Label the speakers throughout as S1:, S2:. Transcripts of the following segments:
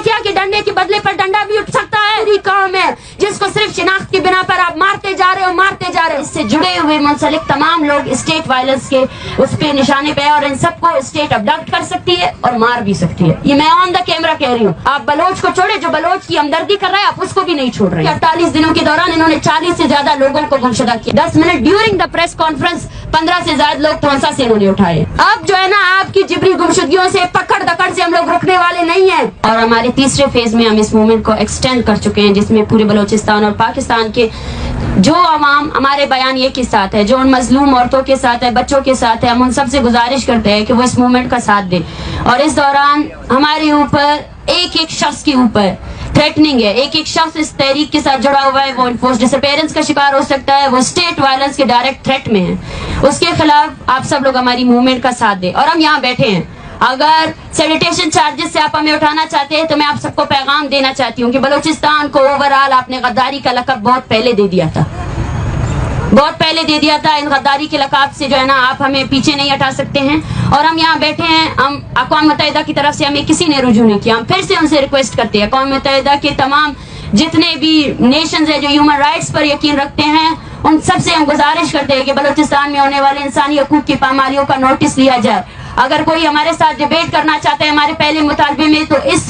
S1: देखिए कि डंडे के बदले पर डंडा भी उठ सकता है। ये कौम है जिसको सिर्फ शिनाख्त की बिना पर आप मारते जा रहे हो। इससे जुड़े हुए मुंसलिक तमाम लोग स्टेट वायलेंस के उस पे निशाने पे, और इन सबको स्टेट अबडक्ट कर सकती है और मार भी सकती है। ये मैं ऑन द कैमरा कह रही हूँ। आप बलोच को छोड़े, जो बलोच की हमदर्दी कर रहा है आप उसको भी नहीं छोड़ रहे हैं। 48 दिनों के दौरान इन्होंने 40 से ज्यादा लोगों को गुमशुदा किया। 10 minute during the press conference 15 से ज्यादा लोग तोंसा से इन्होंने उठाए। अब जो है ना, आपकी जिबरी गुमशुदगियों से, पकड़ दकड़ से हम लोग रुकने वाले नहीं हैं। और हमारे तीसरे फेज में हम इस मूवमेंट को एक्सटेंड कर चुके हैं, जिसमें पूरे बलोचिस्तान और पाकिस्तान के जो अवाम हमारे बयानिए के साथ है, जो उन मजलूम औरतों के साथ है, बच्चों के साथ है, हम उन सबसे गुजारिश करते हैं कि वो इस मूवमेंट का साथ दें। और इस दौरान हमारे ऊपर एक एक शख्स के ऊपर थ्रेटनिंग है। एक एक शख्स इस तहरीक के साथ जुड़ा हुआ है, वो इन्फोर्स डिसअपीयरेंस का शिकार हो सकता है, वो स्टेट वायलेंस के डायरेक्ट थ्रेट में है। उसके खिलाफ आप सब लोग हमारी मूवमेंट का साथ दें। और हम यहाँ बैठे हैं, अगर सैनिटेशन चार्जेस से आप हमें उठाना चाहते हैं तो मैं आप सबको पैगाम देना चाहती हूँ कि बलूचिस्तान को ओवरऑल आपने गद्दारी का लक़ब बहुत पहले दे दिया था, बहुत पहले दे दिया था। इन गद्दारी के लक़ाब से जो है ना, आप हमें पीछे नहीं हटा सकते हैं। और हम यहाँ बैठे हैं, हम अक़वाम मुत्तहिदा की तरफ से हमें किसी ने रुजू नहीं किया। हम फिर से उनसे रिक्वेस्ट करते हैं, अक़वाम मुत्तहिदा के तमाम जितने भी नेशंस हैं जो ह्यूमन राइट्स पर यकीन रखते हैं, उन सबसे हम गुजारिश करते हैं कि बलूचिस्तान में होने वाले इंसानी हकूक़ की पामालियों का नोटिस लिया जाए। अगर कोई हमारे साथ डिबेट करना चाहता है हमारे पहले मुतालबे में, तो इस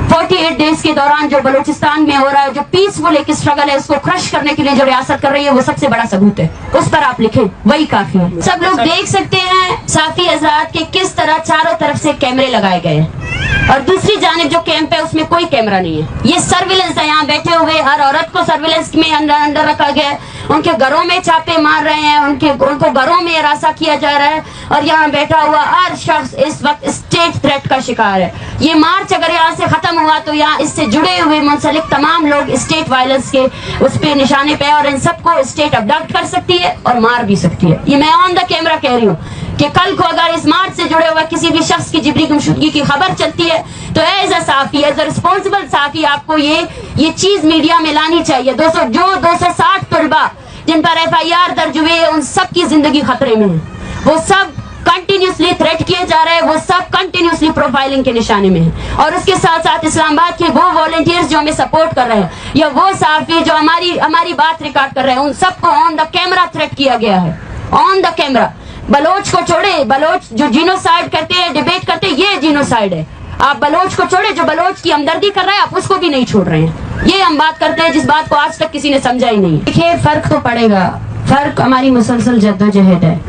S1: 48 डेज के दौरान जो बलूचिस्तान में हो रहा है, जो पीसफुल एक स्ट्रगल है, उसको क्रश करने के लिए जो रियासत कर रही है, वो सबसे बड़ा सबूत है। उस पर आप लिखें, वही काफी है। सब लोग देख सकते हैं साफी आजाद के किस तरह चारों तरफ से कैमरे लगाए गए हैं, और दूसरी जानिब जो कैंप है उसमें कोई कैमरा नहीं है। ये सर्विलेंस है। यहाँ बैठे हुए हर औरत को सर्विलेंस में अंदर रखा गया है। उनके घरों में छापे मार रहे हैं, उनको घरों में हरासा किया जा रहा है, और यहाँ बैठा हुआ हर शख्स इस वक्त स्टेट थ्रेट का शिकार है। ये मार्च अगर यहाँ से खत्म हुआ तो यहाँ इससे जुड़े हुए मुंसलिक तमाम लोग स्टेट वायलेंस के उस पे निशाने पे, और इन सबको स्टेट अबडक्ट कर सकती है और मार भी सकती है। ये मैं ऑन द कैमरा कह रही हूँ कि कल को अगर इस मार्च से जुड़े हुए किसी भी शख्स की जिबरी गुमशुदगी की खबर चलती है तो एज अ साफी, एज अ रिस्पॉन्सिबल साफी, आपको ये चीज मीडिया में लानी चाहिए। 260 तलबा जिन पर FIR दर्ज हुए, उन सब की जिंदगी खतरे में है। वो सब कंटिन्यूसली थ्रेट किए जा रहे हैं, वो सब कंटिन्यूसली प्रोफाइलिंग के निशाने में है। और उसके साथ साथ इस्लामाबाद के वो वॉलंटियर्स जो हमें सपोर्ट कर रहे हैं, या वो साफी जो हमारी बात रिकॉर्ड कर रहे हैं, उन सबको ऑन द कैमरा थ्रेट किया गया है, ऑन द कैमरा। बलोच को छोड़े, बलोच जो जीनोसाइड करते हैं, डिबेट करते हैं, ये जीनोसाइड है। आप बलोच को छोड़े, जो बलोच की हमदर्दी कर रहा है आप उसको भी नहीं छोड़ रहे हैं। ये हम बात करते हैं जिस बात को आज तक किसी ने समझा ही नहीं। देखिए, फर्क तो पड़ेगा, फर्क हमारी मुसलसल जद्दोजहद है।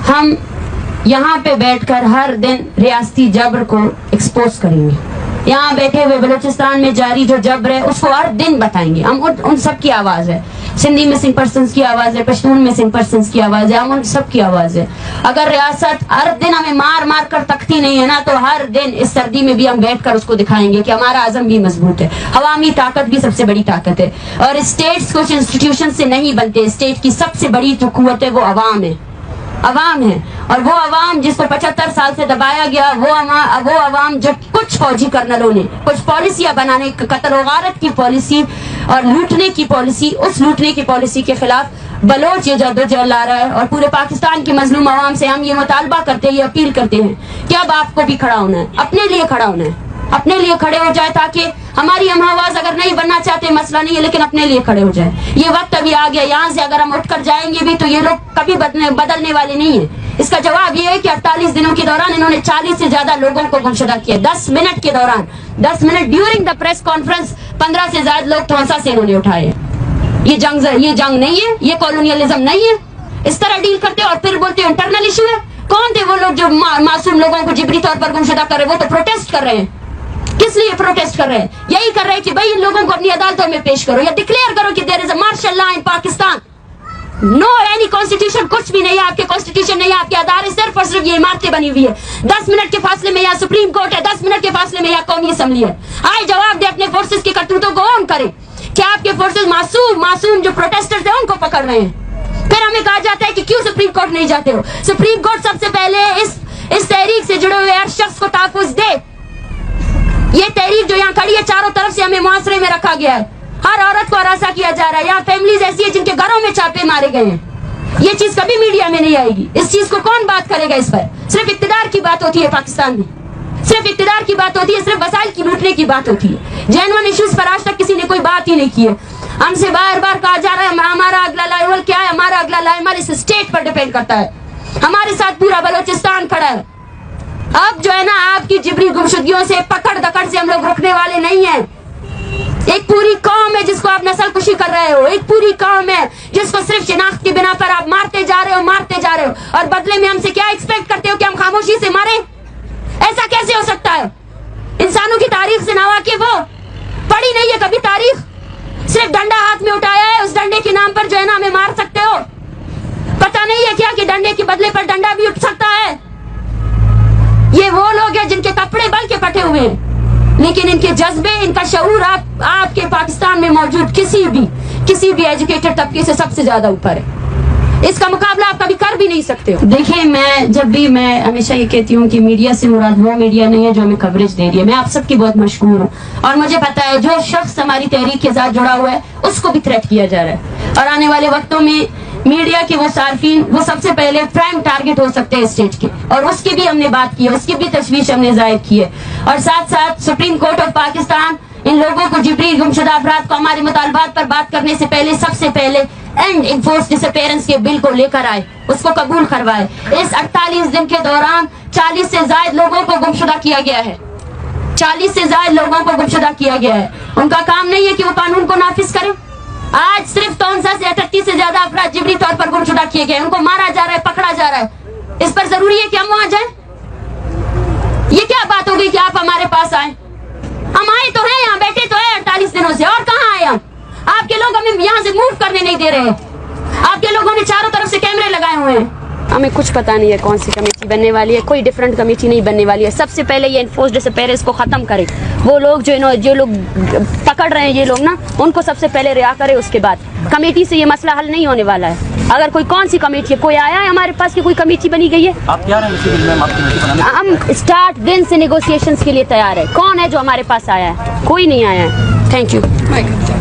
S1: हम यहाँ पे बैठकर हर दिन रियासती जबर को एक्सपोज करेंगे। यहाँ बैठे हुए बलूचिस्तान में जारी जो जबर है उसको हर दिन बताएंगे। हम उन सब की आवाज है, सिंधी मिसिंग पर्सन्स की आवाज है, पश्तून मिसिंग पर्सन्स की आवाज है, हम उन सब की आवाज है। अगर रियासत हर दिन हमें मार मार कर तकती नहीं है ना, तो हर दिन इस सर्दी में भी हम बैठकर उसको दिखाएंगे कि हमारा आज़म भी मजबूत है, अवामी ताकत भी सबसे बड़ी ताकत है। और स्टेट्स कुछ इंस्टीट्यूशन से नहीं बनते, स्टेट की सबसे बड़ी जो कुव्वत है वो अवाम है, अवाम है। और वो अवाम जिसको 75 साल से दबाया गया, वो अवाम जो कुछ फौजी कर्नलों ने कुछ पॉलिसियां बनाने, कत्ल और गारत की पॉलिसी और लूटने की पॉलिसी, उस लूटने की पॉलिसी के खिलाफ बलोच ये जद्दोजहद ला रहा है। और पूरे पाकिस्तान की मजलूम अवाम से हम ये मुतालबा करते हैं, ये अपील करते हैं कि अब आपको भी खड़ा होना है, अपने लिए खड़ा होना है, अपने लिए खड़े हो जाए, ताकि हमारी हम आवाज अगर नहीं बनना चाहते मसला नहीं है, लेकिन अपने लिए खड़े हो जाए। ये वक्त अभी आ गया, यहाँ से अगर हम उठकर जाएंगे भी तो ये लोग कभी बदलने वाले नहीं है। इसका जवाब ये है कि 48 दिनों के दौरान इन्होंने 40 से ज्यादा लोगों को गुमशुदा किया। 10 मिनट के दौरान, 10 minute during the press conference 15 से ज्यादा लोग तोंसा से इन्होंने उठाए। ये जंग नहीं है, ये कॉलोनियलिज्म नहीं है। इस तरह डील करते और फिर बोलते इंटरनल इशू है। कौन थे वो लोग जो मासूम लोगों को जिबरी तौर पर गुमशुदा कर रहे हैं? वो तो प्रोटेस्ट कर रहे हैं। किस लिए प्रोटेस्ट कर रहे हैं? यही कर रहे हैं कि भाई इन लोगों को अपनी अदालतों में पेश करो, या डिक्लेयर करो कि there is a martial law in Pakistan. No any constitution, कुछ भी नहीं है, आपके कॉन्स्टिट्यूशन नहीं है, आपके अदारे सिर्फ और सिर्फ ये इमारतें बनी हुई है। 10 मिनट के फासले में यहाँ सुप्रीम कोर्ट है, 10 मिनट के फासले में यहाँ कौमी असम्बली है। आए जवाब दे, अपने फोर्सेस की करतूतों को ऑन करे। क्या आपके फोर्सेस मासूम जो प्रोटेस्टर्स है उनको पकड़ रहे हैं? फिर हमें कहा जाता है कि क्यों सुप्रीम कोर्ट नहीं जाते हो? सुप्रीम कोर्ट सबसे पहले इस तहरीक से जुड़े हुए हर शख्स को तहफ़्फ़ुज़ दे। ये तहरीक जो यहाँ खड़ी है, चारों तरफ से हमें मुआसरे में रखा गया है, हर औरत को हरासा किया जा रहा है। यहाँ फैमिलीज ऐसी है जिनके घरों में छापे मारे गए हैं। ये चीज कभी मीडिया में नहीं आएगी। इस चीज को कौन बात करेगा? इस पर सिर्फ इक्तिदार की बात होती है पाकिस्तान में, सिर्फ इक्तिदार की बात होती है, सिर्फ वसाइल की लूटने की बात होती है। जेन्युइन इश्यूज पर आज तक किसी ने कोई बात ही नहीं की है। हमसे बार बार कहा जा रहा है हमारा अगला लेवल क्या है, हमारा अगला लेवल इस स्टेट पर डिपेंड करता है। हमारे साथ पूरा बलोचिस्तान खड़ा है। अब जो है ना आपकी जिबरी गुमशुदगियों से पकड़ दकड़ से हम लोग रुकने वाले नहीं हैं। एक पूरी कौम है जिसको आप नस्ल कुशी कर रहे हो, एक पूरी कौम है जिसको सिर्फ शिनाख्त की बिना पर आप मारते जा रहे हो और बदले में हमसे क्या एक्सपेक्ट करते हो कि हम खामोशी से मारे? ऐसा कैसे हो सकता है? इंसानों की तारीख से नावाकिफ हो, पढ़ी नहीं है कभी तारीख, सिर्फ डंडा हाथ में उठाया है, उस डंडे के नाम पर जो है ना हमें मार सकते हो। पता नहीं है क्या कि डंडे के बदले पर डंडा भी उठ सकता है? ये वो लोग हैं जिनके कपड़े बल के फटे हुए हैं, लेकिन इनके जज्बे, इनका शऊर आपके पाकिस्तान में मौजूद किसी भी एजुकेटेड तबके से सबसे ज्यादा ऊपर है। इसका मुकाबला आप कभी कर भी नहीं सकते हो। देखिए, मैं हमेशा ये कहती हूँ कि मीडिया से मुराद वो मीडिया नहीं है जो हमें कवरेज दे रही है। मैं आप सबकी बहुत मशहूर हूँ और मुझे पता है जो शख्स हमारी तहरीक के साथ जुड़ा हुआ है उसको भी थ्रेट किया जा रहा है, और आने वाले वक्तों में मीडिया के वो सार्फिन वो सबसे पहले प्राइम टारगेट हो सकते हैं स्टेट के, और उसकी भी हमने बात की है, उसकी भी तशवीश हमने जाहिर की है। और साथ साथ सुप्रीम कोर्ट ऑफ पाकिस्तान इन लोगों को, जिबरी गुमशुदा अफराद को हमारे मुतालबात पर बात करने से पहले सबसे पहले एंड इन्फोर्स डिसअपीयरेंस के बिल को लेकर आए, उसको कबूल करवाए। इस 48 दिन के दौरान 40 से ज्यादा लोगों को गुमशुदा किया गया है, 40 से ज्यादा लोगों को गुमशुदा किया गया है। उनका काम नहीं है कि वो कानून को नाफिज करें। आज सिर्फ 63 से 38 से ज्यादा अफराद जिबरी तौर पर गुमशुदा किए गए, उनको मारा जा रहा है, पकड़ा जा रहा है। इस पर जरूरी है कि हम वहां जाएं? ये क्या बात होगी कि आप हमारे पास आए? हम आए तो हैं, यहाँ बैठे तो हैं 48 दिनों से, और कहाँ आए हम? आपके लोग हमें यहाँ से मूव करने नहीं दे रहे। आपके लोगों ने चारों तरफ से कैमरे लगाए हुए हैं। हमें कुछ पता नहीं है कौन सी कमेटी बनने वाली है, कोई डिफरेंट कमेटी नहीं बनने वाली है। सबसे पहले ये इन्फोर्स डिसअपीयरेंस को खत्म करें। वो लोग जो लोग पकड़ रहे हैं ये लोग ना, उनको सबसे पहले रिहा करें, उसके बाद कमेटी से ये मसला हल नहीं होने वाला है। अगर कोई कौन सी कमेटी है, कोई आया है हमारे पास कि कोई कमेटी बनी गई है? आप तैयार हैं? हम स्टार्ट दिन से नेगोशिएशंस के लिए तैयार है। कौन है जो हमारे पास आया है? कोई नहीं आया है। Thank you.